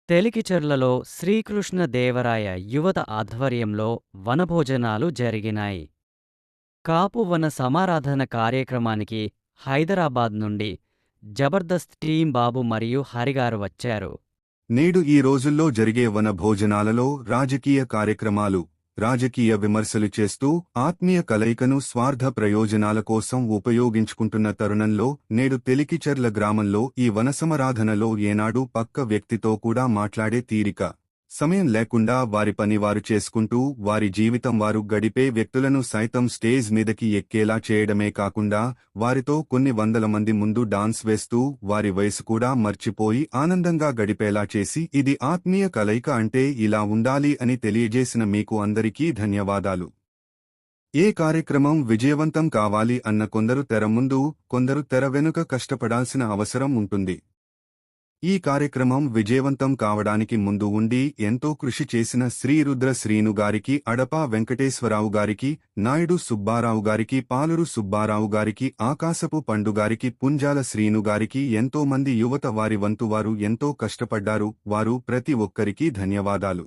తెలికిచెర్లలో శ్రీకృష్ణదేవరాయ యువత ఆధ్వర్యంలో వనభోజనాలు జరిగినాయి. కాపు వన సమారాధన కార్యక్రమానికి హైదరాబాద్ నుండి జబర్దస్త్ టీం బాబు మరియు హరిగారు వచ్చారు. నేడు ఈ రోజుల్లో జరిగే వన భోజనాలలో రాజకీయ కార్యక్రమాలు, రాజకీయ విమర్శలు చేస్తూ ఆత్మీయ కలయికను స్వార్థ ప్రయోజనాల కోసం ఉపయోగించుకుంటున్న తరుణంలో నేడు తెలికిచెర్ల గ్రామంలో ఈ వనసమారాధనలో ఏనాడు పక్క వ్యక్తితో కూడా మాట్లాడే తీరిక, సమయం లేకుండా వారి పని వారు చేసుకుంటూ వారి జీవితం వారు గడిపే వ్యక్తులను సైతం స్టేజ్ మీదకి ఎక్కేలా చేయడమే కాకుండా వారితో కొన్ని వందల మంది ముందు డాన్స్ వేస్తూ వారి వయసు కూడా మర్చిపోయి ఆనందంగా గడిపేలా చేసి ఇది ఆత్మీయ కలయిక అంటే ఇలా ఉండాలి అని తెలియజేసిన మీకు అందరికీ ధన్యవాదాలు. ఏ కార్యక్రమం విజయవంతం కావాలి అన్న కొందరు తెర ముందు, కొందరు తెర వెనుక కష్టపడాల్సిన అవసరం ఉంటుంది. ఈ కార్యక్రమం విజయవంతం కావడానికి ముందు ఉండి ఎంతో కృషి చేసిన శ్రీరుద్ర శ్రీను గారికి, అడపా వెంకటేశ్వరరావు గారికి, నాయుడు సుబ్బారావు గారికి, పాలూరు సుబ్బారావు గారికి, ఆకాశపు పండుగారికి, పుంజాల శ్రీను గారికి, ఎంతో మంది యువత వారి వంతు వారు ఎంతో కష్టపడ్డారు. వారు ప్రతి ఒక్కరికి ధన్యవాదాలు.